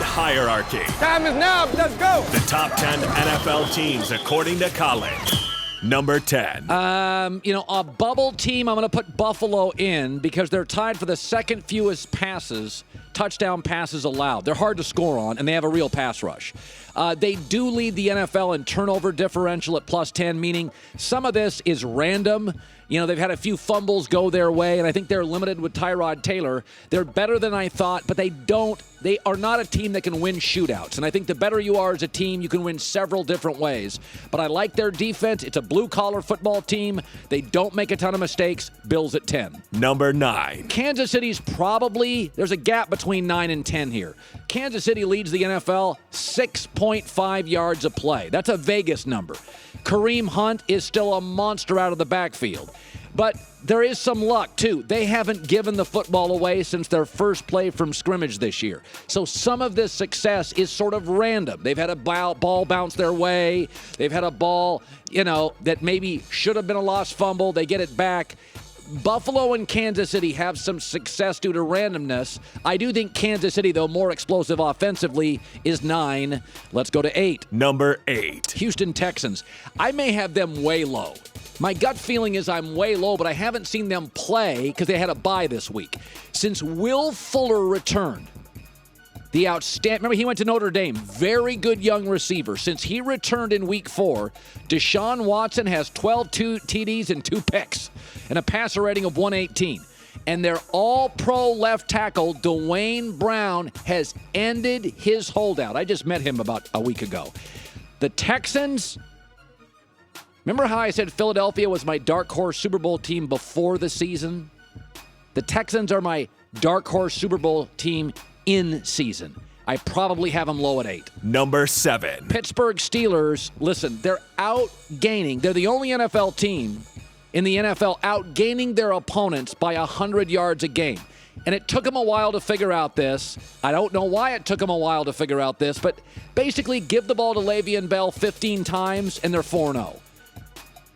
hierarchy. Time is now. Let's go. The top 10 NFL teams according to Colin. Number 10. A bubble team, I'm going to put Buffalo in because they're tied for the second fewest touchdown passes allowed. They're hard to score on, and they have a real pass rush. They do lead the NFL in turnover differential at plus 10, meaning some of this is random. They've had a few fumbles go their way, and I think they're limited with Tyrod Taylor. They're better than I thought, but they are not a team that can win shootouts. And I think the better you are as a team, you can win several different ways. But I like their defense. It's a blue-collar football team. They don't make a ton of mistakes. Bills at 10. Number 9. Kansas City's there's a gap between 9 and 10 here. Kansas City leads the NFL 6.5 yards a play. That's a Vegas number. Kareem Hunt is still a monster out of the backfield. But there is some luck, too. They haven't given the football away since their first play from scrimmage this year. So some of this success is sort of random. They've had a ball bounce their way. They've had a ball, that maybe should have been a lost fumble. They get it back. Buffalo and Kansas City have some success due to randomness. I do think Kansas City, though more explosive offensively, is 9. Let's go to 8. Number 8. Houston Texans. I may have them way low. My gut feeling is I'm way low, but I haven't seen them play because they had a bye this week. Since Will Fuller returned, remember he went to Notre Dame, very good young receiver. Since he returned in week 4, Deshaun Watson has 12 TDs and 2 picks and a passer rating of 118. And their all-pro left tackle, Dwayne Brown, has ended his holdout. I just met him about a week ago. The Texans, remember how I said Philadelphia was my dark horse Super Bowl team before the season? The Texans are my dark horse Super Bowl team in season. I probably have them low at 8. Number 7. Pittsburgh Steelers, listen, they're outgaining. They're the only NFL team in the NFL outgaining their opponents by 100 yards a game. And it took them a while to figure out this. I don't know why it took them a while to figure out this, but basically give the ball to Le'Veon Bell 15 times and they're 4-0.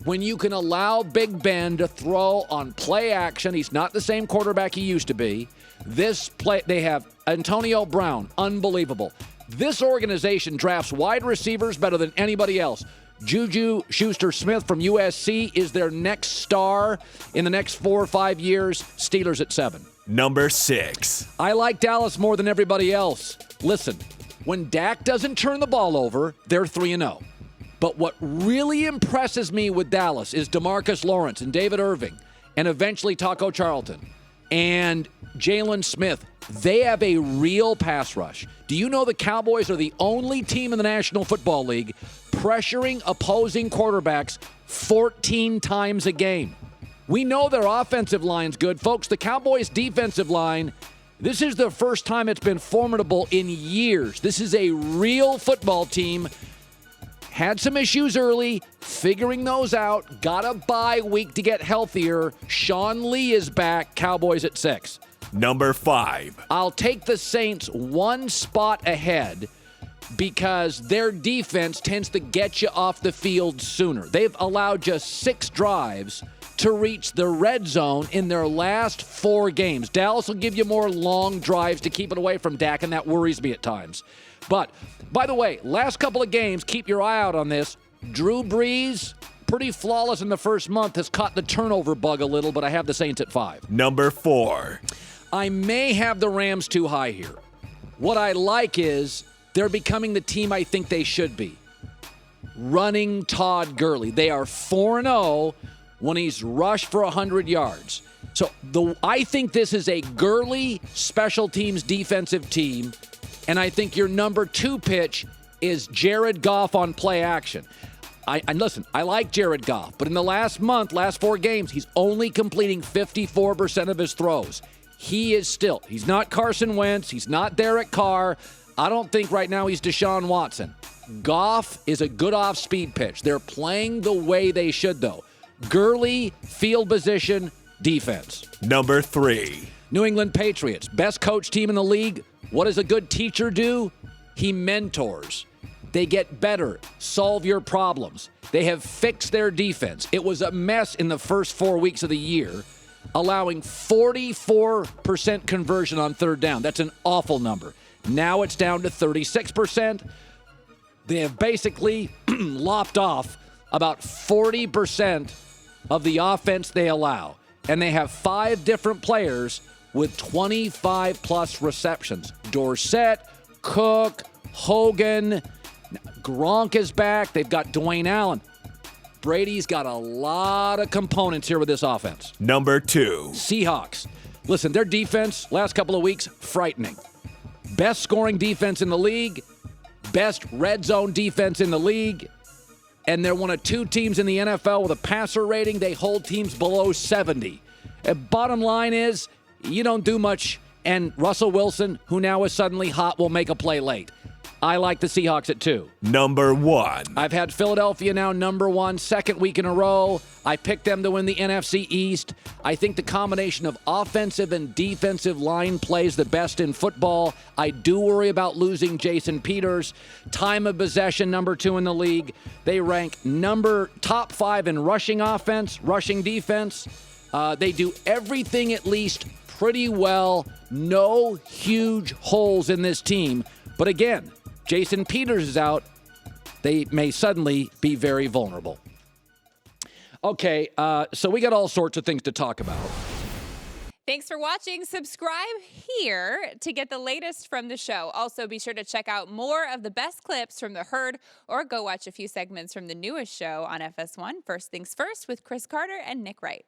When you can allow Big Ben to throw on play action, he's not the same quarterback he used to be. They have Antonio Brown, unbelievable. This organization drafts wide receivers better than anybody else. Juju Schuster-Smith from USC is their next star in the next 4 or 5 years. Steelers at 7. Number 6. I like Dallas more than everybody else. Listen, when Dak doesn't turn the ball over, they're 3-0. But what really impresses me with Dallas is DeMarcus Lawrence and David Irving and eventually Taco Charlton and Jalen Smith. They have a real pass rush. Do you know the Cowboys are the only team in the National Football League pressuring opposing quarterbacks 14 times a game? We know their offensive line's good. Folks, the Cowboys' defensive line, this is the first time it's been formidable in years. This is a real football team. Had some issues early, figuring those out. Got a bye week to get healthier. Sean Lee is back. Cowboys at 6. Number 5. I'll take the Saints one spot ahead because their defense tends to get you off the field sooner. They've allowed just 6 drives to reach the red zone in their last 4 games. Dallas will give you more long drives to keep it away from Dak, and that worries me at times. But, by the way, last couple of games, keep your eye out on this. Drew Brees, pretty flawless in the first month, has caught the turnover bug a little, but I have the Saints at 5. Number 4. I may have the Rams too high here. What I like is they're becoming the team I think they should be. Running Todd Gurley. They are 4-0 when he's rushed for 100 yards. So I think this is a Gurley special teams defensive team, and I think your number 2 pitch is Jared Goff on play action. And listen, I like Jared Goff, but in the last 4 games, he's only completing 54% of his throws. He's not Carson Wentz. He's not Derek Carr. I don't think right now he's Deshaun Watson. Goff is a good off-speed pitch. They're playing the way they should, though. Gurley, field position, defense. Number 3. New England Patriots, best coach team in the league. What does a good teacher do? He mentors. They get better, solve your problems. They have fixed their defense. It was a mess in the first 4 weeks of the year, allowing 44% conversion on third down. That's an awful number. Now it's down to 36%. They have basically lopped off about 40% of the offense they allow. And they have 5 different players with 25-plus receptions. Dorsett, Cook, Hogan, Gronk is back. They've got Dwayne Allen. Brady's got a lot of components here with this offense. Number 2. Seahawks. Listen, their defense, last couple of weeks, frightening. Best scoring defense in the league. Best red zone defense in the league. And they're one of 2 teams in the NFL with a passer rating. They hold teams below 70. And bottom line is, you don't do much, and Russell Wilson, who now is suddenly hot, will make a play late. I like the Seahawks at 2. Number 1. I've had Philadelphia now number 1, second week in a row. I picked them to win the NFC East. I think the combination of offensive and defensive line plays the best in football. I do worry about losing Jason Peters. Time of possession, number 2 in the league. They rank top 5 in rushing offense, rushing defense. They do everything at least pretty well. No huge holes in this team. But again, Jason Peters is out. They may suddenly be very vulnerable. Okay, so we got all sorts of things to talk about. Thanks for watching. Subscribe here to get the latest from the show. Also, be sure to check out more of the best clips from The Herd or go watch a few segments from the newest show on FS1, First Things First, with Chris Carter and Nick Wright.